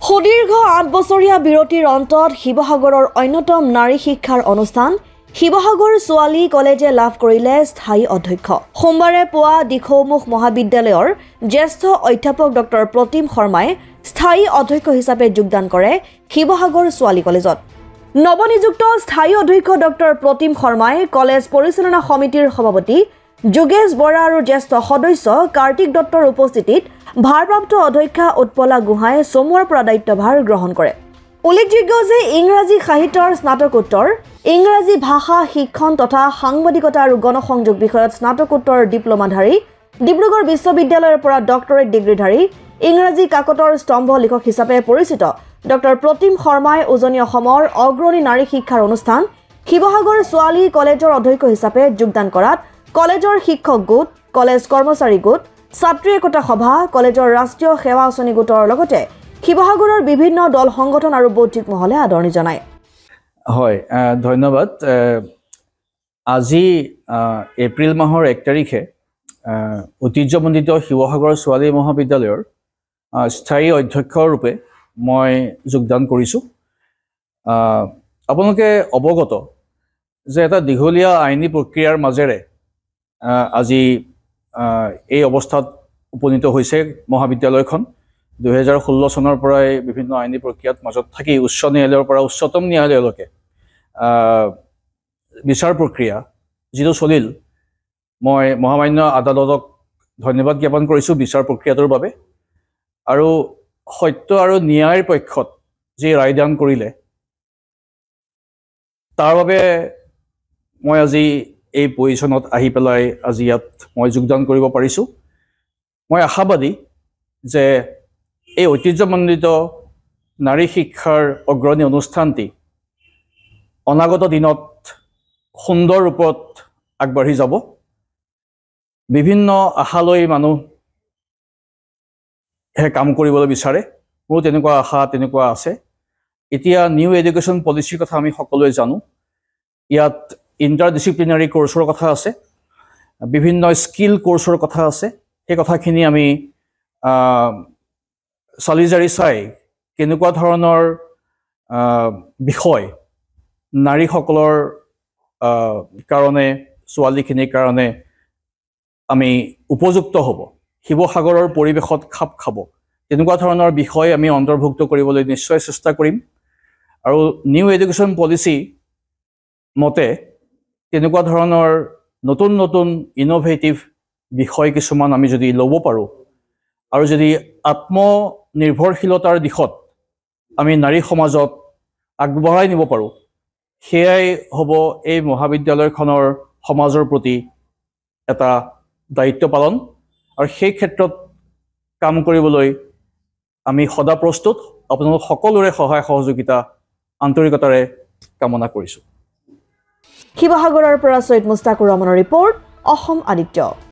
সুদীৰ্ঘ 8 বছৰীয়া বিৰতিৰ অন্তত শিৱসাগৰৰ অন্যতম নাৰী শিক্ষাৰ অনুষ্ঠান শিৱসাগৰ ছোৱালী কলেজে লাভ কৰিলে স্থায়ী অধ্যক্ষ। সোমবাৰে পুৱা দিখৌমুখ মহাবিদ্যালয়ৰ জ্যেষ্ঠ অধ্যাপক ডক্টৰ প্ৰতিম শৰ্মাই স্থায়ী অধ্যক্ষ হিচাপে যোগদান কৰে শিৱসাগৰ ছোৱালী কলেজত। নৱনিযুক্ত স্থায়ী অধ্যক্ষ ডক্টৰ প্ৰতিম শৰ্মাই কলেজ পৰিচালনা সমিতিৰ সভাপতি যোগেশ বৰা আৰু জ্যেষ্ঠ সদস্য কাৰ্তিক দত্তৰ উপস্থিতিত ভাৰপ্ৰাপ্ত অধ্যক্ষা উৎপলা গোহাঁই সোমবাৰৰ পৰা দায়িত্বভাৰ গ্ৰহণ কৰে। উল্লেখযোগ্য যে ইংৰাজী সাহিত্যৰ স্নাতকোত্তৰ, ইংৰাজী ভাষা শিক্ষণ তথা সাংবাদিকতা আৰু গণসংযোগ বিষয়ত স্নাতকোত্তৰ ডিপ্ল'মাধাৰী, ডিব্ৰুগড় বিশ্ববিদ্যালয়ৰ পৰা ডক্টৰেট ডিগ্ৰীধাৰী, ইংৰাজী কাকতৰ স্তম্ভ লিখক হিচাপে পৰিচিত ডক্টৰ প্ৰতিম শৰ্মাই উজনি অসমৰ অগ্ৰণী নাৰী শিক্ষাৰ অনুষ্ঠান শিৱসাগৰ ছোৱালী কলেজৰ অধ্যক্ষ হিচাপে যোগদান কৰাত কলেজৰ শিক্ষক গোট, কলেজ কৰ্মচাৰী গোট, ছাত্ৰী একতা সভা, কলেজৰ ৰাষ্ট্ৰীয় সেৱা আঁচনি গোটৰ লগতে শিৱসাগৰৰ বিভিন্ন দল সংগঠন আৰু বৌদ্ধিক মহলে আদৰণি জনায়। হয়, ধন্যবাদ। আজি এপ্ৰিল মাহৰ 1 তাৰিখে ঐতিহ্যমণ্ডিত শিৱসাগৰ ছোৱালী মহাবিদ্যালয়ৰ স্থায়ী অধ্যক্ষ ৰূপে মই যোগদান কৰিছোঁ। আপোনালোকে অৱগত যে এটা দীঘলীয়া আইনী প্ৰক্ৰিয়াৰ মাজেৰে আজি এই অৱস্থাত উপনীত হৈছে মহাবিদ্যালয়খন। 2016 চনৰ পৰাই বিভিন্ন আইনী প্ৰক্ৰিয়াত মাজত থাকি উচ্চ ন্যায়ালয়ৰ পৰা উচ্চতম ন্যায়ালয়লৈকে বিচাৰ প্ৰক্ৰিয়া যিটো চলিল, মই মহামান্য আদালতক ধন্যবাদ জ্ঞাপন কৰিছোঁ বিচাৰ প্ৰক্ৰিয়াটোৰ বাবে। আৰু সত্য আৰু ন্যায়ৰ পক্ষত যি ৰায়দান কৰিলে তাৰ বাবে মই আজি এই পজিশ্যনত আহি পেলাই আজি ইয়াত মই যোগদান কৰিব পাৰিছোঁ। মই আশাবাদী যে এই ঐতিহ্যমণ্ডিত নাৰী শিক্ষাৰ অগ্ৰণী অনুষ্ঠানটি অনাগত দিনত সুন্দৰ ৰূপত আগবাঢ়ি যাব। বিভিন্ন আশালৈ মানুহে কাম কৰিবলৈ বিচাৰে, মোৰো তেনেকুৱা আশা তেনেকুৱা আছে। এতিয়া নিউ এডুকেশ্যন পলিচিৰ কথা আমি সকলোৱে জানো। ইয়াত ইণ্টাৰডিচিপ্লিনাৰী কোৰ্চৰ কথা আছে, বিভিন্ন স্কিল কোৰ্চৰ কথা আছে। সেই কথাখিনি আমি চালি জাৰি চাই কেনেকুৱা ধৰণৰ বিষয় নাৰীসকলৰ কাৰণে, ছোৱালীখিনিৰ কাৰণে আমি উপযুক্ত হ'ব, শিৱসাগৰৰ পৰিৱেশত খাপ খাব, তেনেকুৱা ধৰণৰ বিষয় আমি অন্তৰ্ভুক্ত কৰিবলৈ নিশ্চয় চেষ্টা কৰিম। আৰু নিউ এডুকেশ্যন পলিচি মতে তেনেকুৱা ধৰণৰ নতুন নতুন ইন'ভেটিভ বিষয় কিছুমান আমি যদি ল'ব পাৰোঁ আৰু যদি আত্মনিৰ্ভৰশীলতাৰ দিশত আমি নাৰী সমাজত আগবঢ়াই নিব পাৰোঁ, সেয়াই হ'ব এই মহাবিদ্যালয়খনৰ সমাজৰ প্ৰতি এটা দায়িত্ব পালন। আৰু সেই ক্ষেত্ৰত কাম কৰিবলৈ আমি সদা প্ৰস্তুত। আপোনালোক সকলোৰে সহায় সহযোগিতা আন্তৰিকতাৰে কামনা কৰিছোঁ। শিৱসাগৰৰ পৰা ছৈয়দ মুস্তাকুৰ ৰহমানৰ ৰিপৰ্ট, অসম আদিত্য।